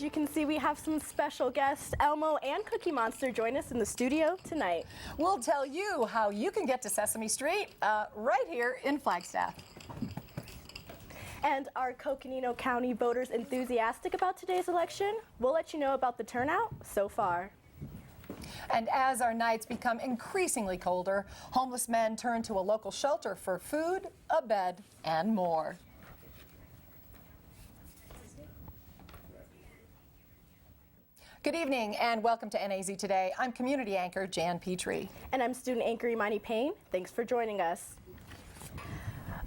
you can see, we have some special guests. Elmo and Cookie Monster join us in the studio tonight. We'll tell you how you can get to Sesame Street right here in Flagstaff. And are Coconino County voters enthusiastic about today's election? We'll let you know about the turnout so far. And as our nights become increasingly colder, homeless men turn to a local shelter for food, a bed, and more. Good evening and welcome to NAZ Today. I'm community anchor Jan Petrie. And I'm student anchor Imani Payne. Thanks for joining us.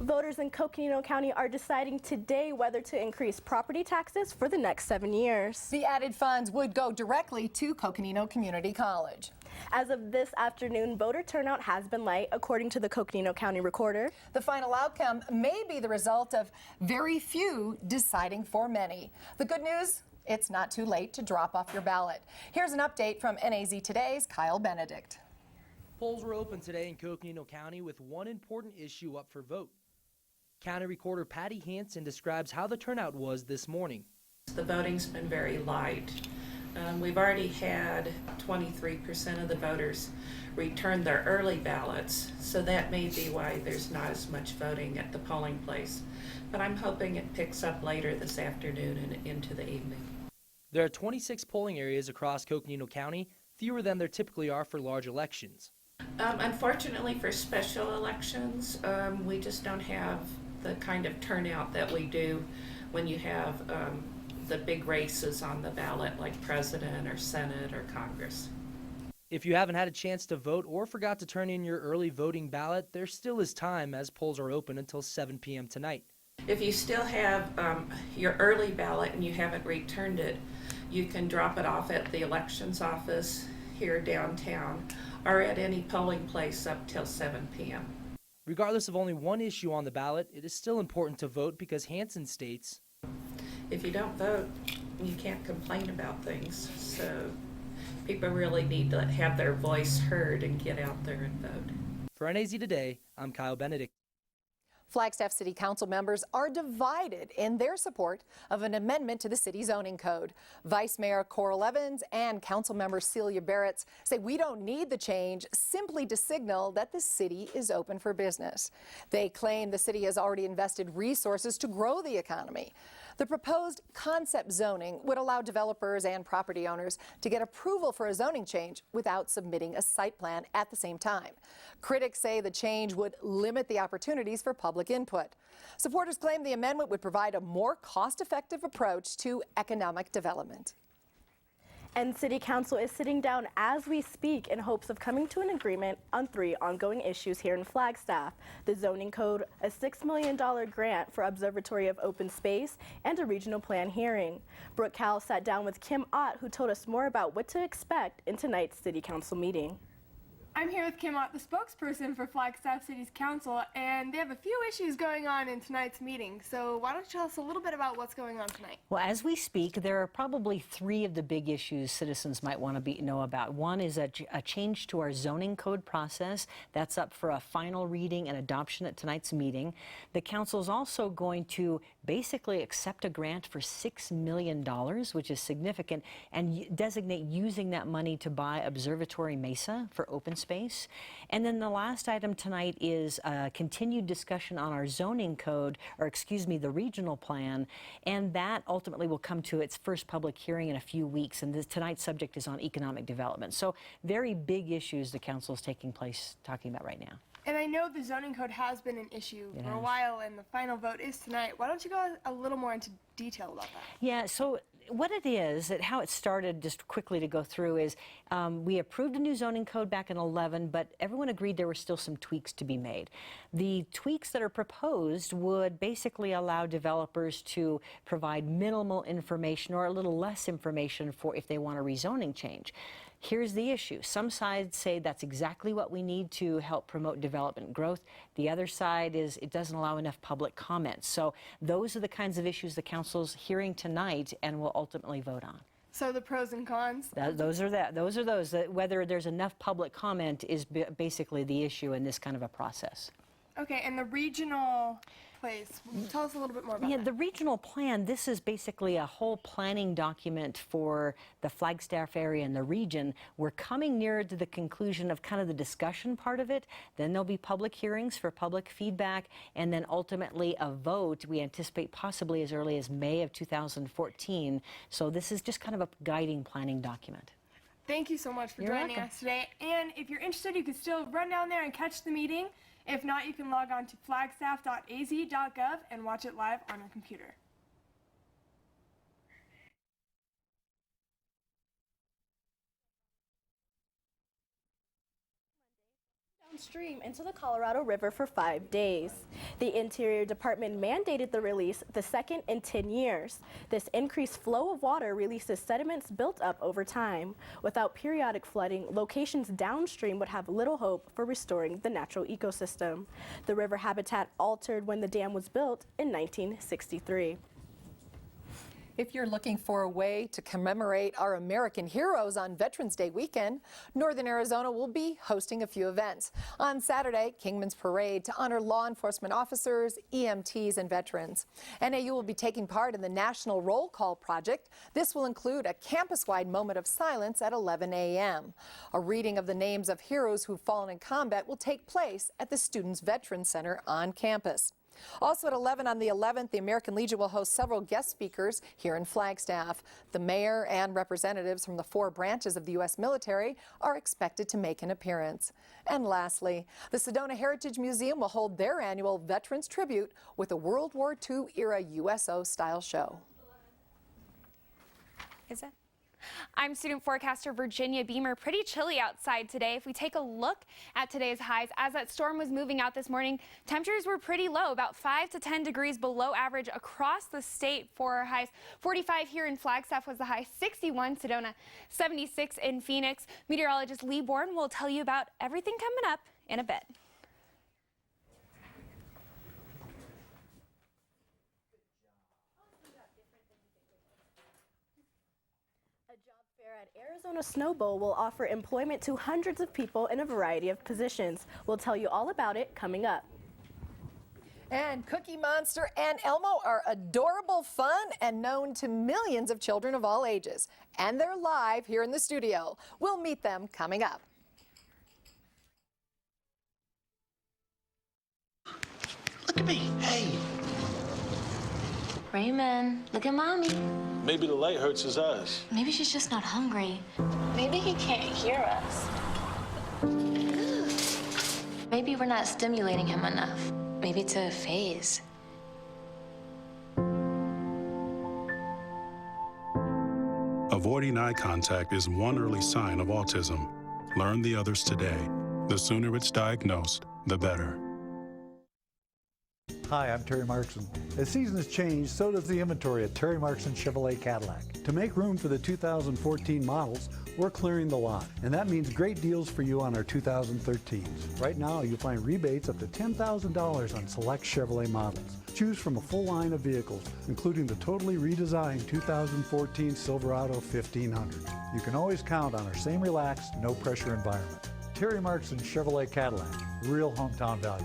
Voters in Coconino County are deciding today whether to increase property taxes for the next 7 years. The added funds would go directly to Coconino Community College. As of this afternoon, voter turnout has been light, according to the Coconino County Recorder. The final outcome may be the result of very few deciding for many. The good news? It's not too late to drop off your ballot. Here's an update from NAZ Today's Kyle Benedict. Polls were open today in Coconino County with one important issue up for vote. County Recorder Patty Hansen describes how the turnout was this morning. The voting's been very light. We've already had 23% of the voters return their early ballots, so that may be why there's not as much voting at the polling place. But I'm hoping it picks up later this afternoon and into the evening. There are 26 polling areas across Coconino County, fewer than there typically are for large elections. Unfortunately for special elections, we just don't have the kind of turnout that we do when you have the big races on the ballot like president or senate or Congress. If you haven't had a chance to vote or forgot to turn in your early voting ballot, there still is time as polls are open until 7 p.m. tonight. If you still have your early ballot and you haven't returned it, you can drop it off at the elections office here downtown or at any polling place up till 7 p.m. Regardless of only one issue on the ballot, it is still important to vote because Hansen states, if you don't vote, you can't complain about things. So people really need to have their voice heard and get out there and vote. For NAZ Today, I'm Kyle Benedict. Flagstaff City Council members are divided in their support of an amendment to the city zoning code. Vice Mayor Coral Evans and Council Member Celia Barrett say we don't need the change simply to signal that the city is open for business. They claim the city has already invested resources to grow the economy. The proposed concept zoning would allow developers and property owners to get approval for a zoning change without submitting a site plan at the same time. Critics say the change would limit the opportunities for public input. Supporters claim the amendment would provide a more cost-effective approach to economic development. And City Council is sitting down as we speak in hopes of coming to an agreement on 3 ongoing issues here in Flagstaff: the zoning code, a $6 million grant for Observatory of Open Space, and a regional plan hearing. Brooke Cowell sat down with Kim Ott, who told us more about what to expect in tonight's City Council meeting. I'm here with Kim Ott, the spokesperson for Flagstaff City's Council, and they have a few issues going on in tonight's meeting. So why don't you tell us a little bit about what's going on tonight? Well, as we speak, there are probably 3 of the big issues citizens might want to know about. One is a change to our zoning code process. That's up for a final reading and adoption at tonight's meeting. The council is also going to basically accept a grant for $6 million, which is significant, and designate using that money to buy Observatory Mesa for open space. And then the last item tonight is a continued discussion on our zoning code, or excuse me, the regional plan, and that ultimately will come to its first public hearing in a few weeks, and tonight's subject is on economic development. So very big issues the council is talking about right now. And I know the zoning code has been an issue for a while, and the final vote is tonight. Why don't you go a little more into detail about that? Yeah, so what it is, how it started, just quickly to go through, is we approved a new zoning code back in 2011, but everyone agreed there were still some tweaks to be made. The tweaks that are proposed would basically allow developers to provide minimal information or a little less information for if they want a rezoning change. Here's the issue. Some sides say that's exactly what we need to help promote development growth. The other side is it doesn't allow enough public comment. So those are the kinds of issues the council's hearing tonight and will ultimately vote on. So the pros and cons? Those are those. Whether there's enough public comment is basically the issue in this kind of a process. Okay, and the regional place, tell us a little bit more about Yeah, that. the regional plan, this is basically a whole planning document for the Flagstaff area and the region. We're coming near to the conclusion of kind of the discussion part of it. Then there'll be public hearings for public feedback, and then ultimately a vote we anticipate possibly as early as May of 2014. So this is just kind of a guiding planning document. Thank you so much for You're joining welcome. us today. And if you're interested, you can still run down there and catch the meeting. If not, you can log on to flagstaff.az.gov and watch it live on your computer. Downstream into the Colorado River for 5 days. The Interior Department mandated the release, the second in 10 years. This increased flow of water releases sediments built up over time. Without periodic flooding, locations downstream would have little hope for restoring the natural ecosystem. The river habitat altered when the dam was built in 1963. If you're looking for a way to commemorate our American heroes on Veterans Day weekend, Northern Arizona will be hosting a few events. On Saturday, Kingman's Parade to honor law enforcement officers, EMTs, and veterans. NAU will be taking part in the National Roll Call Project. This will include a campus-wide moment of silence at 11 a.m. A reading of the names of heroes who've fallen in combat will take place at the Students Veterans Center on campus. Also at 11 on the 11th, the American Legion will host several guest speakers here in Flagstaff. The mayor and representatives from the 4 branches of the U.S. military are expected to make an appearance. And lastly, the Sedona Heritage Museum will hold their annual Veterans Tribute with a World War II era USO-style show. Is it? I'm student forecaster Virginia Beamer. Pretty chilly outside today. If we take a look at today's highs, as that storm was moving out this morning, temperatures were pretty low, about 5 to 10 degrees below average across the state for our highs. 45 here in Flagstaff was the high, 61 Sedona, 76 in Phoenix. Meteorologist Lee Bourne will tell you about everything coming up in a bit. At Arizona Snowbowl will offer employment to hundreds of people in a variety of positions. We'll tell you all about it coming up. And Cookie Monster and Elmo are adorable, fun, and known to millions of children of all ages. And they're live here in the studio. We'll meet them coming up. Look at me. Hey. Raymond, look at Mommy. Maybe the light hurts his eyes. Maybe she's just not hungry. Maybe he can't hear us. Maybe we're not stimulating him enough. Maybe it's a phase. Avoiding eye contact is one early sign of autism. Learn the others today. The sooner it's diagnosed, the better. Hi, I'm Terry Markson. As seasons change, so does the inventory at Terry Markson Chevrolet Cadillac. To make room for the 2014 models, we're clearing the lot, and that means great deals for you on our 2013s. Right now, you'll find rebates up to $10,000 on select Chevrolet models. Choose from a full line of vehicles, including the totally redesigned 2014 Silverado 1500. You can always count on our same relaxed, no-pressure environment. Terry Markson Chevrolet Cadillac, real hometown value.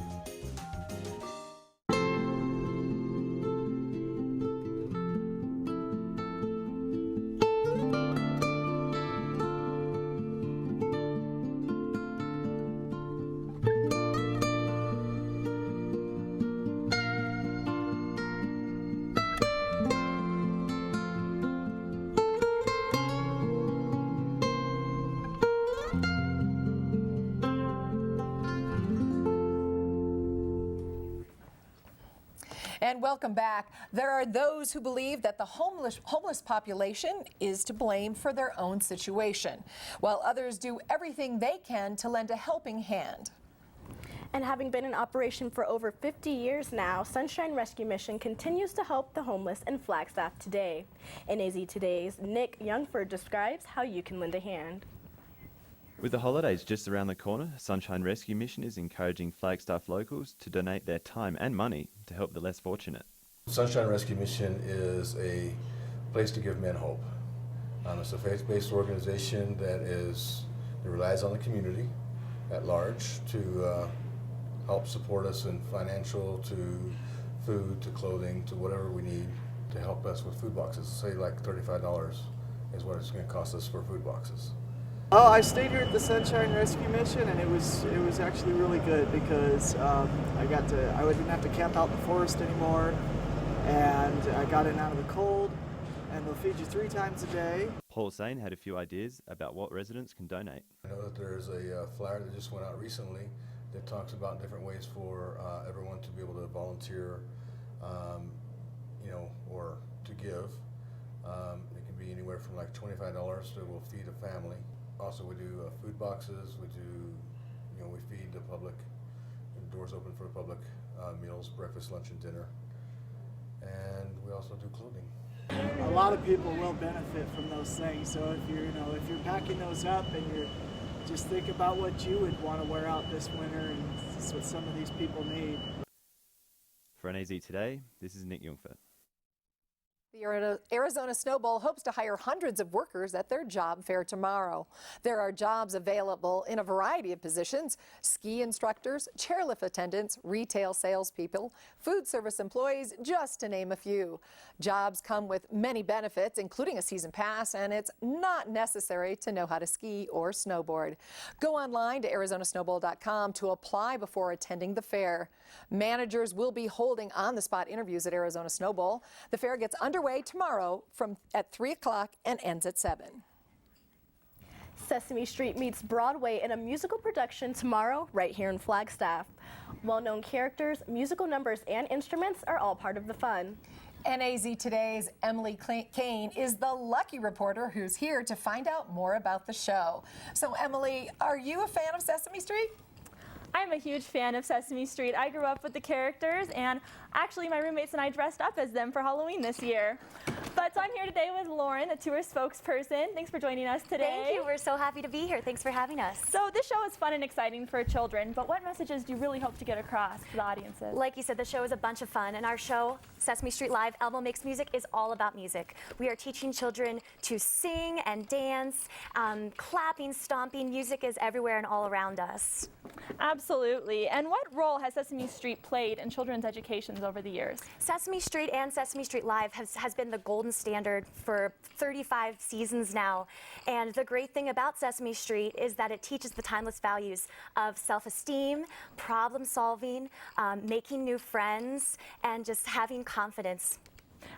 And welcome back. There are those who believe that the homeless population is to blame for their own situation, while others do everything they can to lend a helping hand. And having been in operation for over 50 years now, Sunshine Rescue Mission continues to help the homeless in Flagstaff today. NAZ Today's Nick Youngford describes how you can lend a hand. With the holidays just around the corner, Sunshine Rescue Mission is encouraging Flagstaff locals to donate their time and money to help the less fortunate. Sunshine Rescue Mission is a place to give men hope. It's a faith-based organization that relies on the community at large to help support us in financial, to food, to clothing, to whatever we need to help us with food boxes. Say like $35 is what it's going to cost us for food boxes. Oh, I stayed here at the Sunshine Rescue Mission, and it was actually really good because I didn't have to camp out in the forest anymore, and I got in out of the cold, and they'll feed you 3 times a day. Paul Sane had a few ideas about what residents can donate. I know that there's a flyer that just went out recently that talks about different ways for everyone to be able to volunteer, or to give. It can be anywhere from like $25 to we'll feed a family. Also, we do food boxes. We do, we feed the public. Doors open for the public meals, breakfast, lunch, and dinner. And we also do clothing. A lot of people will benefit from those things. So if you're packing those up and you're just think about what you would want to wear out this winter, and that's what some of these people need. For NAZ Today, this is Nick Jungfert. The Arizona Snowbowl hopes to hire hundreds of workers at their job fair tomorrow. There are jobs available in a variety of positions: ski instructors, chairlift attendants, retail salespeople, food service employees, just to name a few. Jobs come with many benefits, including a season pass, and it's not necessary to know how to ski or snowboard. Go online to ArizonaSnowbowl.com to apply before attending the fair. Managers will be holding on-the-spot interviews at Arizona Snowbowl. The fair gets underway tomorrow at 3 o'clock and ends at 7. Sesame Street meets Broadway in a musical production tomorrow right here in Flagstaff. Well-known characters, musical numbers, and instruments are all part of the fun. NAZ Today's Emily Kane is the lucky reporter who's here to find out more about the show. So Emily, are you a fan of Sesame Street? I'm a huge fan of Sesame Street. I grew up with the characters, and actually my roommates and I dressed up as them for Halloween this year. But so I'm here today with Lauren, the tour spokesperson. Thanks for joining us today. Thank you. We're so happy to be here. Thanks for having us. So this show is fun and exciting for children, but what messages do you really hope to get across to the audiences? Like you said, the show is a bunch of fun, and our show, Sesame Street Live, Elmo Makes Music, is all about music. We are teaching children to sing and dance, clapping, stomping. Music is everywhere and all around us. Absolutely. And what role has Sesame Street played in children's educations over the years? Sesame Street and Sesame Street Live has been the golden standard for 35 seasons now. And the great thing about Sesame Street is that it teaches the timeless values of self-esteem, problem solving, making new friends, and just having confidence.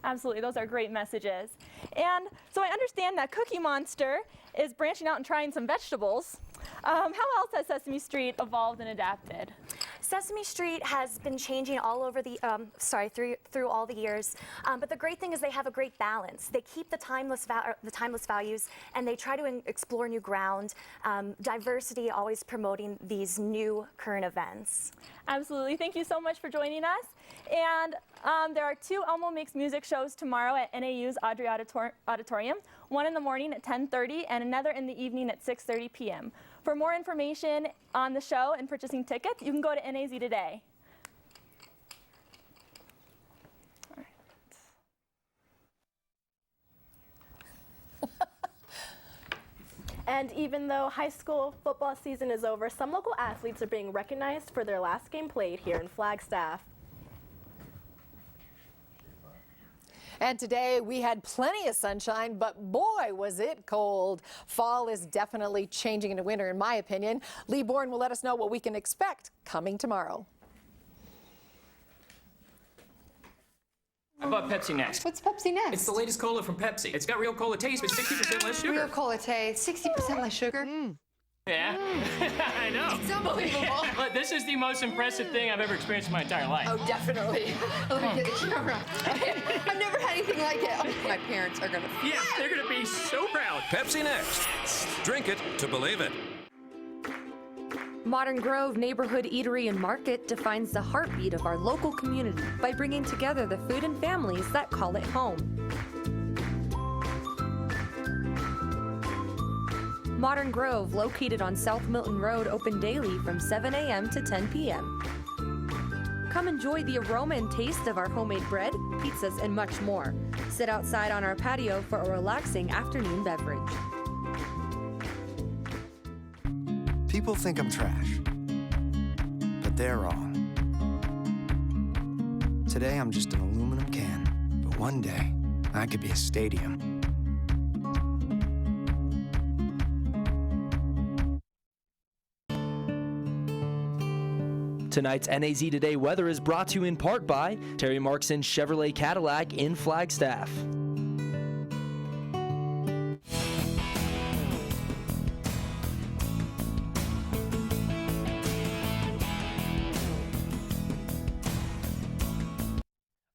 Absolutely, those are great messages. And so I understand that Cookie Monster is branching out and trying some vegetables. How else has Sesame Street evolved and adapted? Sesame Street has been changing all over the, through all the years. But the great thing is they have a great balance. They keep the timeless values, and they try to explore new ground. Diversity, always promoting these new current events. Absolutely. Thank you so much for joining us. And there are 2 Elmo Makes Music shows tomorrow at NAU's Audrey Auditorium, one in the morning at 10:30 and another in the evening at 6:30 p.m. For more information on the show and purchasing tickets, you can go to NAZ Today. All right. And even though high school football season is over, some local athletes are being recognized for their last game played here in Flagstaff. And today we had plenty of sunshine, but boy, was it cold. Fall is definitely changing into winter, in my opinion. Lee Bourne will let us know what we can expect coming tomorrow. I bought Pepsi Next. What's Pepsi Next? It's the latest cola from Pepsi. It's got real cola taste, but 60% less sugar. Real cola taste, 60% less sugar. Yeah, I know. It's unbelievable. But this is the most impressive thing I've ever experienced in my entire life. Oh, definitely. Let me get the camera. I've never had anything like it. My parents are gonna. Yeah, they're gonna be so proud. Pepsi Next. Drink it to believe it. Modern Grove Neighborhood Eatery and Market defines the heartbeat of our local community by bringing together the food and families that call it home. Modern Grove, located on South Milton Road, open daily from 7 a.m. to 10 p.m. Come enjoy the aroma and taste of our homemade bread, pizzas, and much more. Sit outside on our patio for a relaxing afternoon beverage. People think I'm trash, but they're wrong. Today I'm just an aluminum can, but one day I could be a stadium. Tonight's NAZ Today weather is brought to you in part by Terry Markson Chevrolet Cadillac in Flagstaff.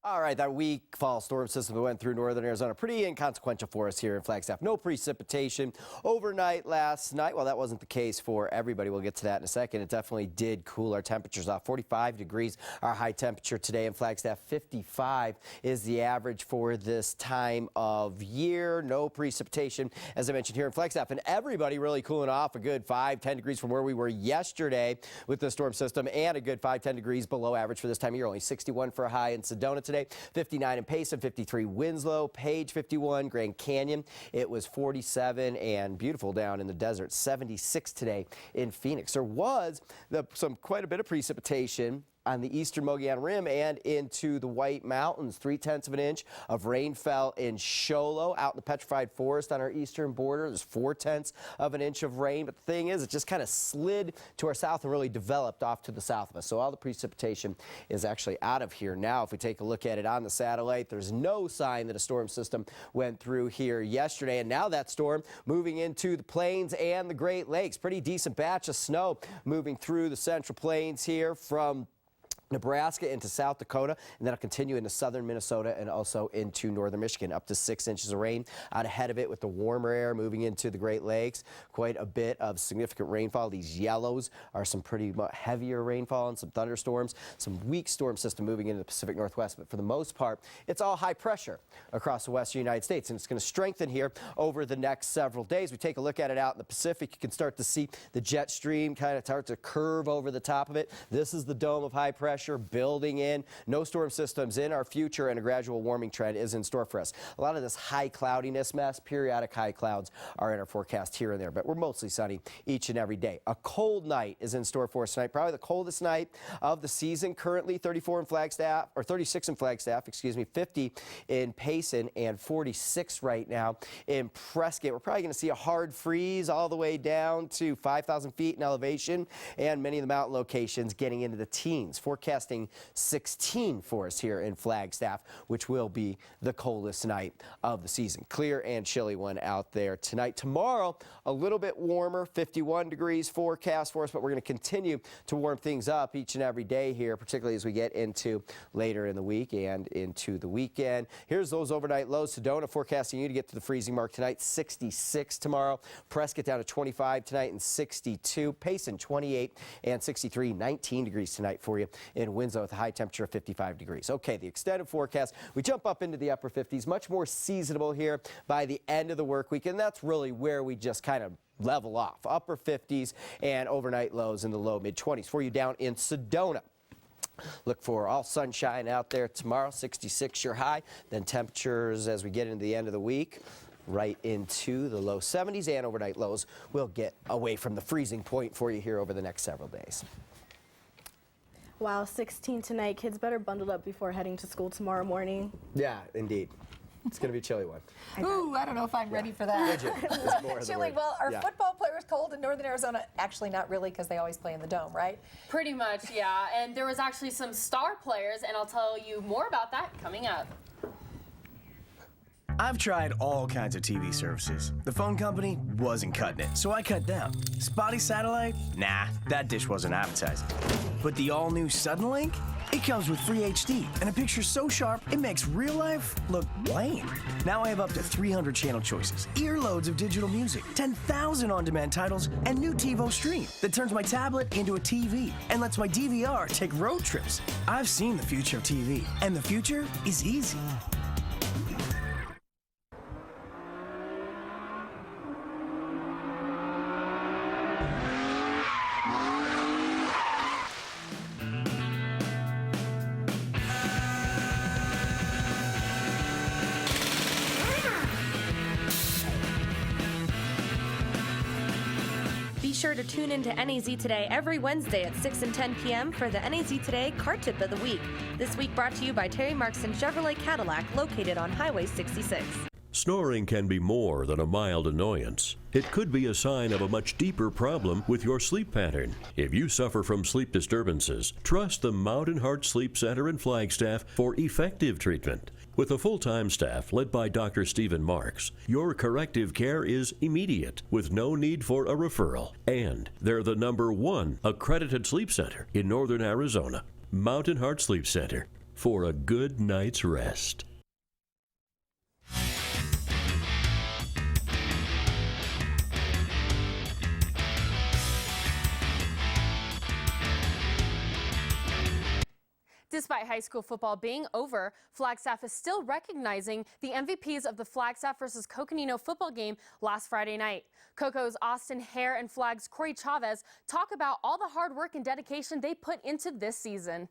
All right, that weak fall storm system that went through northern Arizona, pretty inconsequential for us here in Flagstaff. No precipitation overnight last night. Well, that wasn't the case for everybody. We'll get to that in a second. It definitely did cool our temperatures off. 45 degrees, our high temperature today in Flagstaff. 55 is the average for this time of year. No precipitation, as I mentioned, here in Flagstaff. And everybody really cooling off a good 5-10 degrees from where we were yesterday with the storm system, and a good 5-10 degrees below average for this time of year. Only 61 for a high in Sedona today. 59 in Payson, 53 Winslow, Page 51, Grand Canyon. It was 47 and beautiful down in the desert. 76 today in Phoenix. There was quite a bit of precipitation on the eastern Mogollon Rim and into the White Mountains. 0.3 of an inch of rain fell in Show Low, out in the petrified forest on our eastern border. There's 0.4 of an inch of rain, but the thing is, it just kind of slid to our south and really developed off to the south of us. So all the precipitation is actually out of here now. If we take a look at it on the satellite, there's no sign that a storm system went through here yesterday, and now that storm moving into the plains and the Great Lakes. Pretty decent batch of snow moving through the central plains here from Nebraska into South Dakota, and that'll continue into southern Minnesota and also into northern Michigan. Up to 6 inches of rain out ahead of it with the warmer air moving into the Great Lakes. Quite a bit of significant rainfall. These yellows are some pretty heavier rainfall and some thunderstorms. Some weak storm system moving into the Pacific Northwest, but for the most part, it's all high pressure across the western United States, and it's going to strengthen here over the next several days. We take a look at it out in the Pacific. You can start to see the jet stream kind of start to curve over the top of it. This is the dome of high pressure building in. No storm systems in our future, and a gradual warming trend is in store for us. A lot of this high cloudiness mess, periodic high clouds are in our forecast here and there, but we're mostly sunny each and every day. A cold night is in store for us tonight, probably the coldest night of the season. Currently 34 in Flagstaff, or 36 in Flagstaff, excuse me, 50 in Payson, and 46 right now in Prescott. We're probably going to see a hard freeze all the way down to 5,000 feet in elevation, and many of the mountain locations getting into the teens. Forecasting 16 for us here in Flagstaff, which will be the coldest night of the season. Clear and chilly one out there tonight. Tomorrow, a little bit warmer, 51 degrees forecast for us, but we're going to continue to warm things up each and every day here, particularly as we get into later in the week and into the weekend. Here's those overnight lows. Sedona forecasting you to get to the freezing mark tonight, 66 tomorrow. Prescott down to 25 tonight and 62. Payson 28 and 63, 19 degrees tonight for you in Winslow with a high temperature of 55 degrees. Okay, the extended forecast, we jump up into the upper 50s, much more seasonable here by the end of the work week, and that's really where we just kind of level off. Upper 50s and overnight lows in the low mid-20s for you down in Sedona. Look for all sunshine out there tomorrow, 66 your high. Then temperatures as we get into the end of the week, right into the low 70s, and overnight lows will get away from the freezing point for you here over the next several days. Wow, 16 tonight. Kids better bundle up before heading to school tomorrow morning. Yeah, indeed. It's going to be a chilly one. Ooh, I don't know if I'm ready for that. Chilly. Well, are football players cold in northern Arizona? Actually, not really, because they always play in the dome, right? Pretty much, yeah. And there was actually some star players, and I'll tell you more about that coming up. I've tried all kinds of TV services. The phone company wasn't cutting it, so I cut down. Spotty satellite? Nah, that dish wasn't appetizing. But the all-new Suddenlink? It comes with free HD and a picture so sharp it makes real life look lame. Now I have up to 300 channel choices, earloads of digital music, 10,000 on-demand titles, and new TiVo Stream that turns my tablet into a TV and lets my DVR take road trips. I've seen the future of TV, and the future is easy. sure to tune into NAZ Today every Wednesday at 6 and 10 p.m. for the NAZ Today Car Tip of the Week. This week brought to you by Terry Markson Chevrolet Cadillac, located on Highway 66. Snoring can be more than a mild annoyance. It could be a sign of a much deeper problem with your sleep pattern. If you suffer from sleep disturbances, trust the Mountain Heart Sleep Center in Flagstaff for effective treatment. With a full-time staff led by Dr. Stephen Marks, your corrective care is immediate with no need for a referral. And they're the #1 accredited sleep center in northern Arizona. Mountain Heart Sleep Center, for a good night's rest. Despite high school football being over, Flagstaff is still recognizing the MVPs of the Flagstaff versus Coconino football game last Friday night. Coco's Austin Hare and Flag's Corey Chavez talk about all the hard work and dedication they put into this season.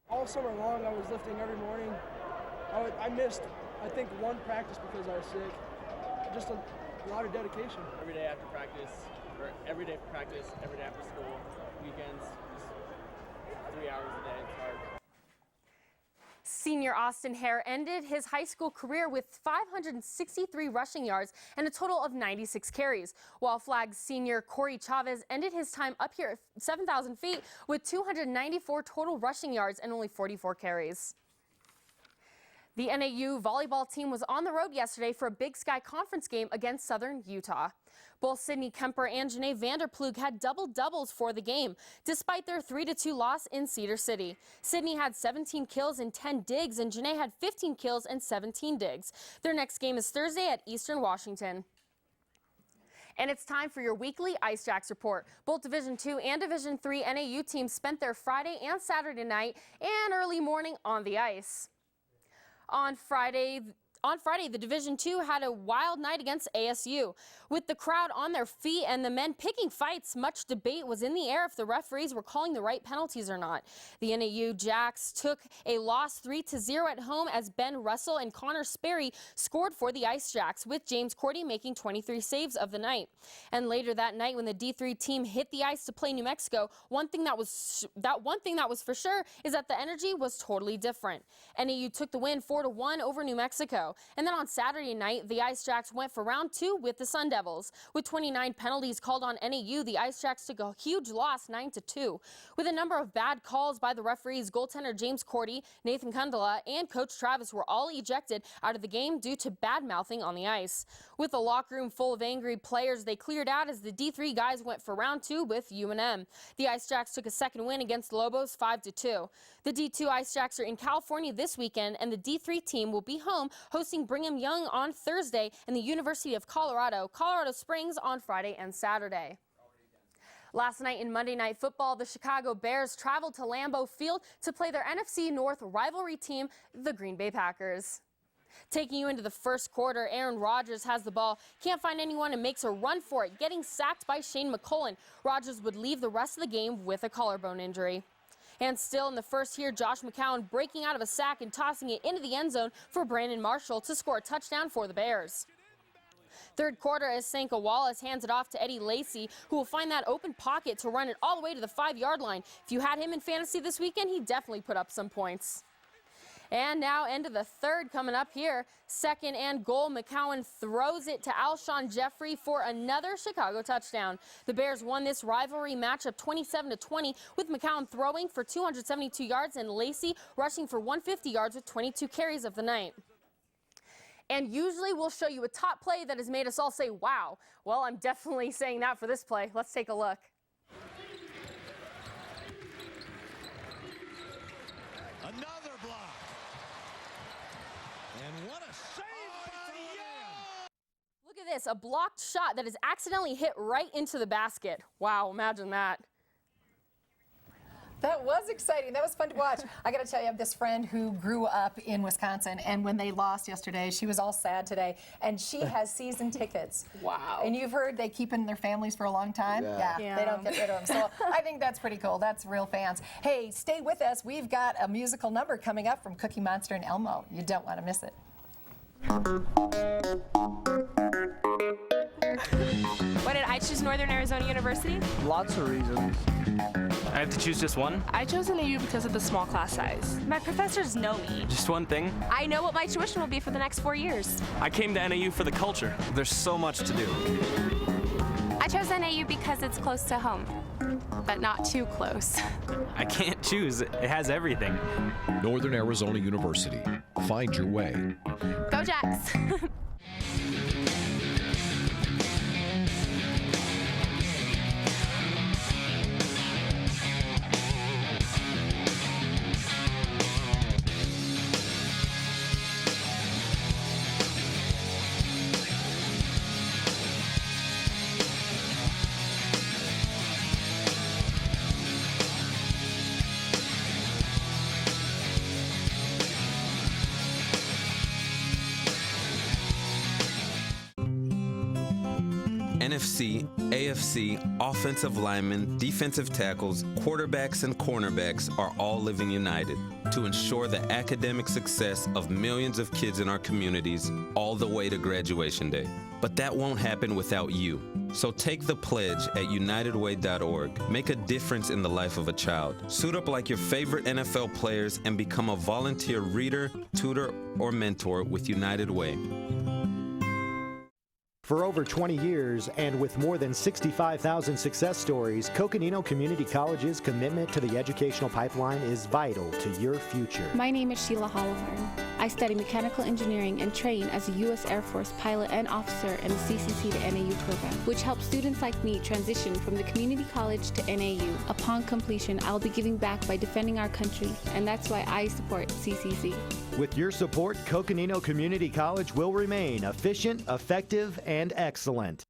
All summer long, I was lifting every morning. I missed, I think, one practice because I was sick. Just a lot of dedication. Every day after practice, or every day for practice, every day after school, weekends, just 3 hours a day. It's hard. Senior Austin Hare ended his high school career with 563 rushing yards and a total of 96 carries, while Flag's senior Corey Chavez ended his time up here at 7,000 feet with 294 total rushing yards and only 44 carries. The NAU volleyball team was on the road yesterday for a Big Sky Conference game against Southern Utah. Both Sydney Kemper and Janae Vanderplug had double-doubles for the game, despite their 3-2 loss in Cedar City. Sydney had 17 kills and 10 digs, and Janae had 15 kills and 17 digs. Their next game is Thursday at Eastern Washington. And it's time for your weekly Ice Jacks report. Both Division II and Division III NAU teams spent their Friday and Saturday night and early morning on the ice. On Friday, the Division II had a wild night against ASU. With the crowd on their feet and the men picking fights, much debate was in the air if the referees were calling the right penalties or not. The NAU Jacks took a loss 3-0 at home as Ben Russell and Connor Sperry scored for the Ice Jacks, with James Cordy making 23 saves of the night. And later that night, when the D3 team hit the ice to play New Mexico, one thing that was for sure is that the energy was totally different. NAU took the win 4-1 over New Mexico. And then on Saturday night, the Ice Jacks went for round 2 with the Sun Devils. With 29 penalties called on NAU, the Ice Jacks took a huge loss 9-2. With a number of bad calls by the referees, goaltender James Cordy, Nathan Kundala, and Coach Travis were all ejected out of the game due to bad mouthing on the ice. With the locker room full of angry players, they cleared out as the D3 guys went for round 2 with UNM. The Ice Jacks took a second win against Lobos 5-2. The D2 Ice Jacks are in California this weekend, and the D3 team will be home hosting Brigham Young on Thursday and the University of Colorado Springs on Friday and Saturday. Last night in Monday Night Football, the Chicago Bears traveled to Lambeau Field to play their NFC North rivalry team, the Green Bay Packers. Taking you into the first quarter, Aaron Rodgers has the ball, can't find anyone and makes a run for it, getting sacked by Shane McCollum. Rodgers would leave the rest of the game with a collarbone injury. And still in the first here, Josh McCown breaking out of a sack and tossing it into the end zone for Brandon Marshall to score a touchdown for the Bears. Third quarter, as Sanka Wallace hands it off to Eddie Lacy, who will find that open pocket to run it all the way to the 5-yard line. If you had him in fantasy this weekend, he definitely put up some points. And now into the third coming up here. Second and goal, McCown throws it to Alshon Jeffrey for another Chicago touchdown. The Bears won this rivalry matchup 27-20, with McCown throwing for 272 yards and Lacy rushing for 150 yards with 22 carries of the night. And usually we'll show you a top play that has made us all say, wow. Well, I'm definitely saying that for this play. Let's take a look. Another block. And what a save by Young! Look at this, a blocked shot that has accidentally hit right into the basket. Wow, imagine that. That was exciting. That was fun to watch. I got to tell you, I have this friend who grew up in Wisconsin, and when they lost yesterday, she was all sad today, and she has season tickets. Wow. And you've heard they keep in their families for a long time? Yeah. They don't get rid of them. So I think that's pretty cool. That's real fans. Hey, stay with us. We've got a musical number coming up from Cookie Monster and Elmo. You don't want to miss it. Why did I choose Northern Arizona University? Lots of reasons. I have to choose just one? I chose NAU because of the small class size. My professors know me. Just one thing? I know what my tuition will be for the next 4 years. I came to NAU for the culture. There's so much to do. I chose NAU because it's close to home, but not too close. I can't choose. It has everything. Northern Arizona University. Find your way. Go Jacks! NFC, AFC, offensive linemen, defensive tackles, quarterbacks, and cornerbacks are all living united to ensure the academic success of millions of kids in our communities all the way to graduation day. But that won't happen without you. So take the pledge at unitedway.org. Make a difference in the life of a child. Suit up like your favorite NFL players and become a volunteer reader, tutor, or mentor with United Way. For over 20 years and with more than 65,000 success stories, Coconino Community College's commitment to the educational pipeline is vital to your future. My name is Sheila Hollowhorn. I study mechanical engineering and train as a U.S. Air Force pilot and officer in the CCC to NAU program, which helps students like me transition from the community college to NAU. Upon completion, I'll be giving back by defending our country, and that's why I support CCC. With your support, Coconino Community College will remain efficient, effective, and excellent.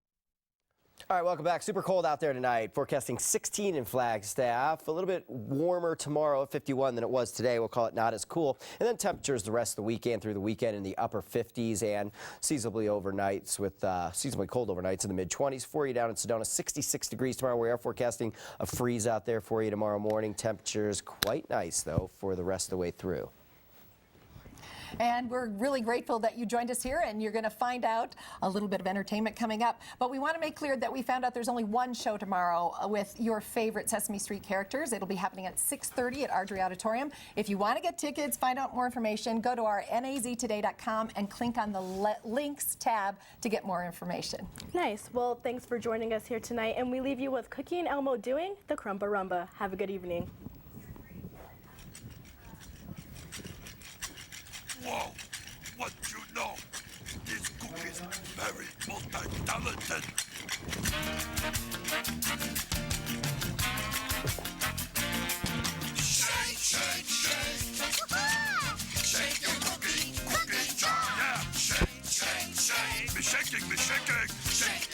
All right, welcome back. Super cold out there tonight. Forecasting 16 in Flagstaff. A little bit warmer tomorrow at 51 than it was today. We'll call it not as cool. And then temperatures the rest of the weekend through the weekend in the upper 50s and seasonably overnights with seasonably cold overnights in the mid-20s. For you down in Sedona, 66 degrees tomorrow. We are forecasting a freeze out there for you tomorrow morning. Temperatures quite nice, though, for the rest of the way through. And we're really grateful that you joined us here, and you're going to find out a little bit of entertainment coming up. But we want to make clear that we found out there's only one show tomorrow with your favorite Sesame Street characters. It'll be happening at 6:30 at Ardrey Auditorium. If you want to get tickets, find out more information, go to our naztoday.com and click on the links tab to get more information. Nice. Well, thanks for joining us here tonight, and we leave you with Cookie and Elmo doing the Crumba Rumba. Have a good evening. Whoa, what you know? This cook is very multi-talented. Shake, shake, shake. Shake your cookie jar. Yeah, shake, shake, shake. Me shaking, shake.